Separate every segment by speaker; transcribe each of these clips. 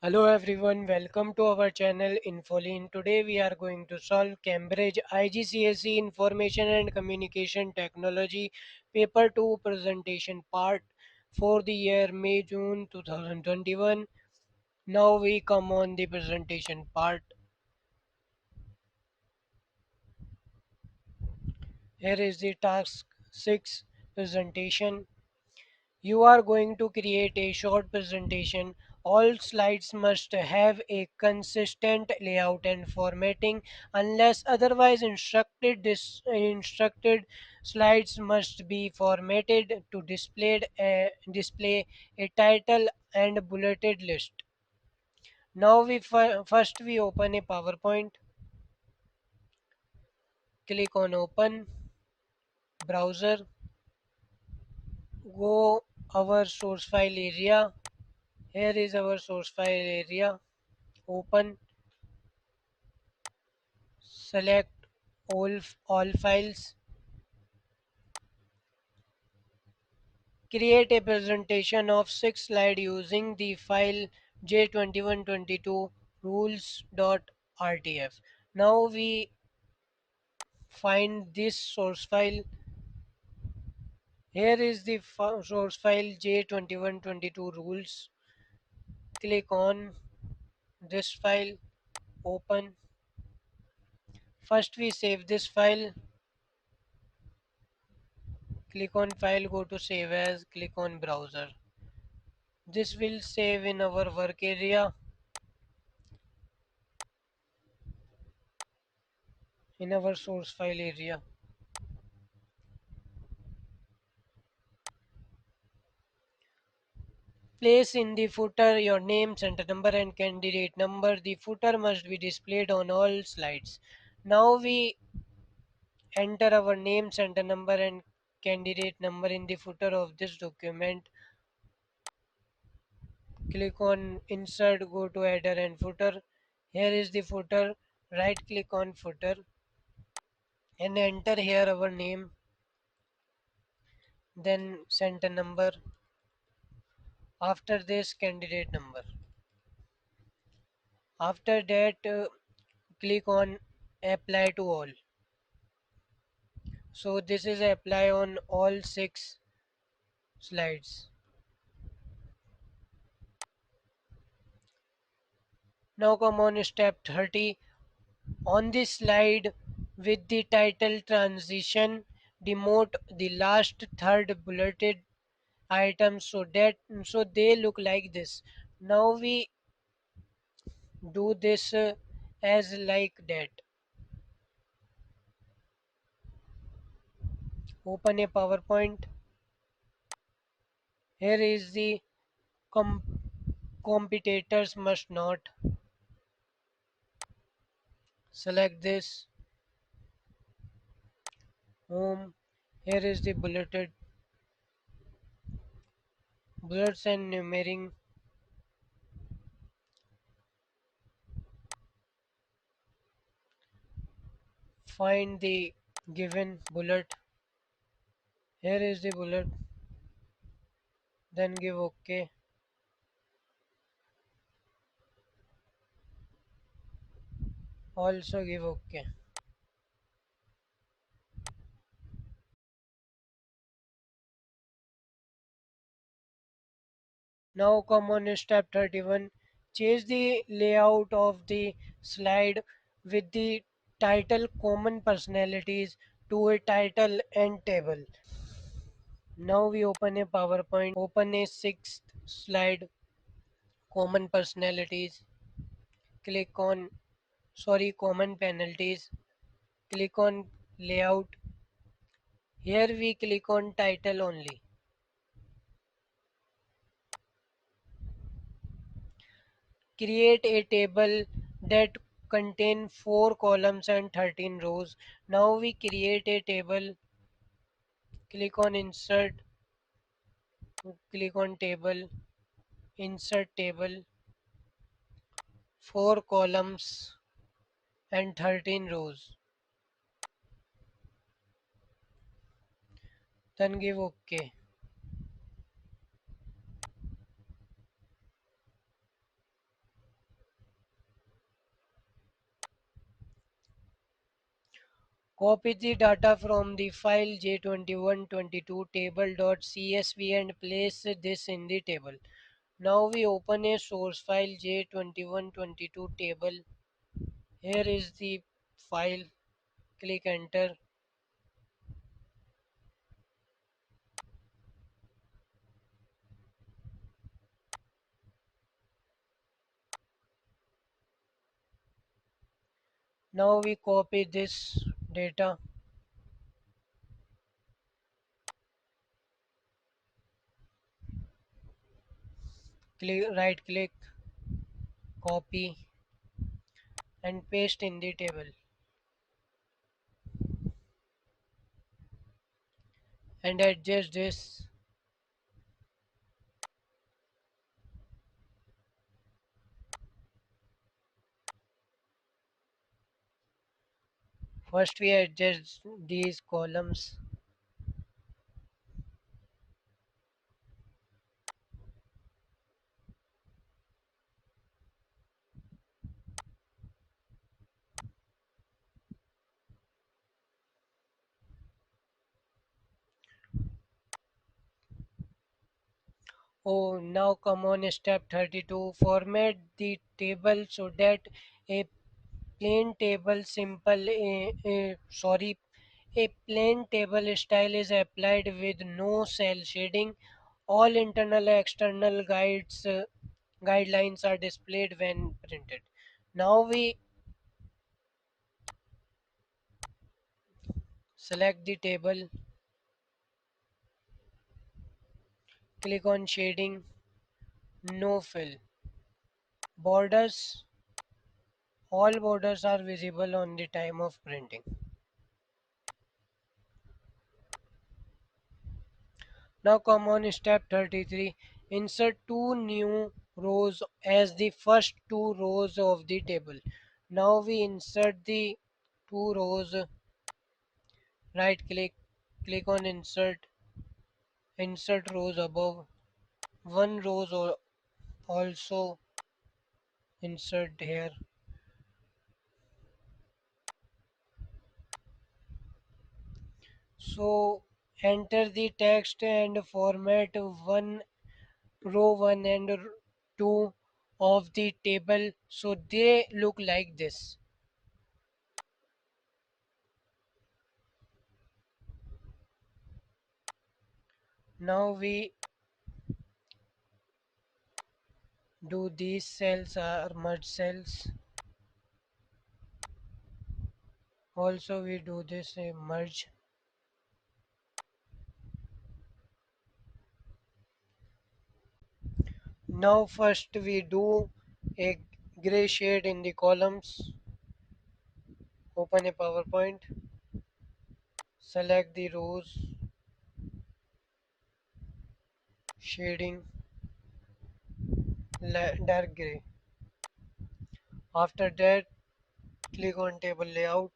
Speaker 1: Hello everyone, welcome to our channel Infoline. Today we are going to solve Cambridge IGCSE Information and Communication Technology Paper 2 presentation part for the year May-June 2021. Now we come on the presentation part. Here is the task 6 presentation. You are going to create a short presentation. All slides must have a consistent layout and formatting unless otherwise instructed. Instructed slides must be formatted to display a title and bulleted list. Now first we open a PowerPoint. Click on open browser. Go our source file area. Here is our source file area. Open, select all files, create a presentation of 6 slides using the file J2122 rules.rtf. Now we find this source file. Here is the source file J2122 rules. Click on this file, open. First we save this file. Click on file, go to save as, click on browser. This will save in our work area, in our source file area. Place in the footer your name, center number and candidate number. The footer must be displayed on all slides. Now we enter our name, center number and candidate number in the footer of this document. Click on insert, go to header and footer. Here is the footer. Right click on footer and enter here our name, then center number. After this, candidate number. After that, click on apply to all. So this is apply on all 6 slides. Now come on step 30. On this slide with the title transition, demote the last third bulleted items so they look like this. Now we do this as like that. Open a PowerPoint. Here is the com competitors must not. Select this. Home. Here is the bullets and numbering. Find the given bullet. Here is the bullet. Then give OK. Also give OK. Now come on step 31. Change the layout of the slide with the title common personalities to a title and table. Now we open a PowerPoint. Open a sixth slide, common personalities. Click on, common penalties. Click on layout. Here we click on title only. Create a table that contain 4 columns and 13 rows. Now we create a table. Click on insert. Click on table. Insert table. 4 columns and 13 rows. Then give OK. Copy the data from the file J2122 table.csv and place this in the table. Now we open a source file J2122 table. Here is the file. Click enter. Now we copy this data. Right click, copy and paste in the table and adjust this. First we adjust these columns. Oh, now come on step 32. Format the table so that a plain table simple a plain table style is applied with no cell shading. All internal and external guidelines are displayed when printed. Now we select the table, click on shading, no fill. Borders, all borders are visible on the time of printing. Now come on step 33. Insert two new rows as the first two rows of the table. Now we insert the two rows. Right click, click on insert, insert rows above. One rows also insert here. So enter the text and format one row 1 and 2 of the table so they look like this. Now we do these cells are merge cells. Also we do this merge. Now first we do a gray shade in the columns. Open a PowerPoint. Select the rows. Shading. Dark gray. After that click on table layout.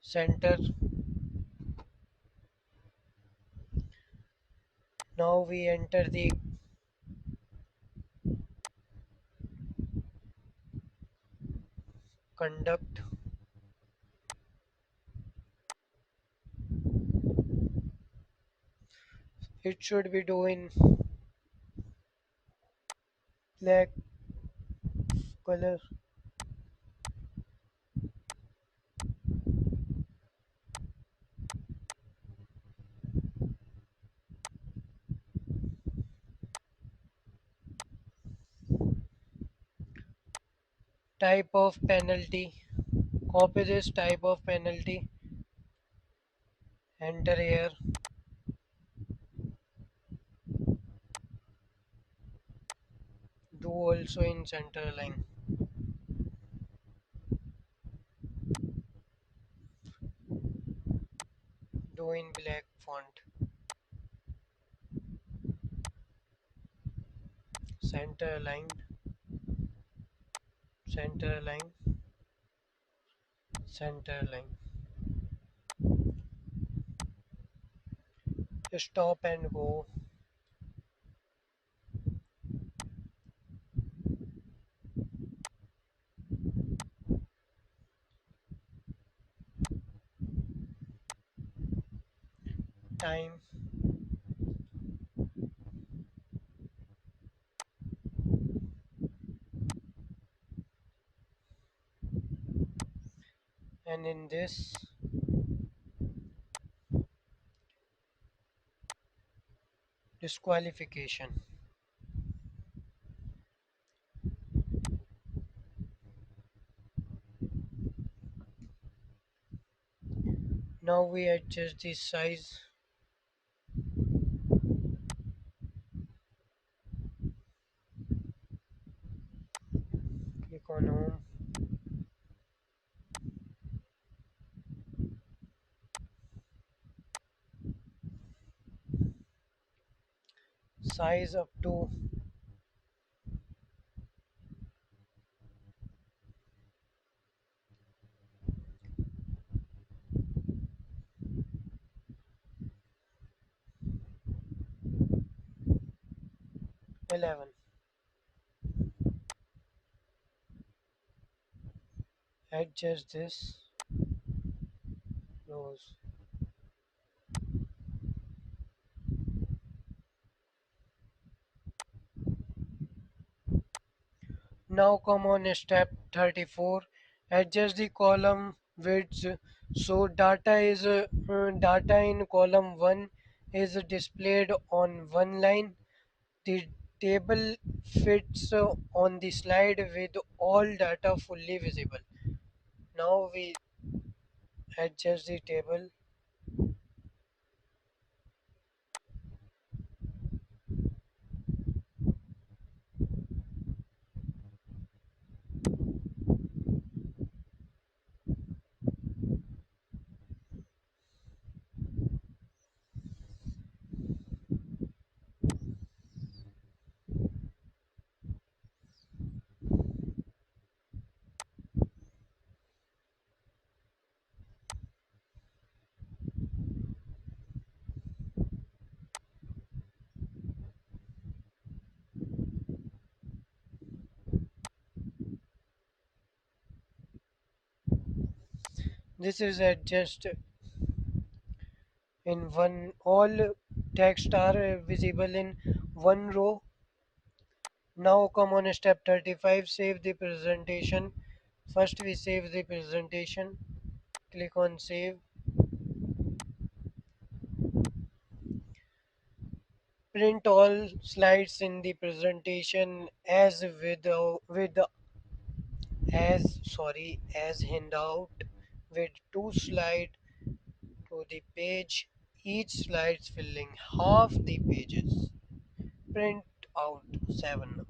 Speaker 1: Center. Now we enter the conduct. It should be doing black color. Type of penalty. Copy this type of penalty. Enter here. Do also in center line. Do in black font. Center aligned. Center line. Center line. Stop and go. time, and in this disqualification. Now we adjust the size, click on home, size up to 11. Adjust this rows. Now come on step 34. Adjust the column widths. So data in column 1 is displayed on one line. The table fits on the slide with all data fully visible. Now we adjust the table. This is adjust in one. All text are visible in one row. Now come on step 35. Save the presentation. First we save the presentation. Click on save. Print all slides in the presentation as with as handout with two slides to the page, each slides filling half the pages. Print out 7.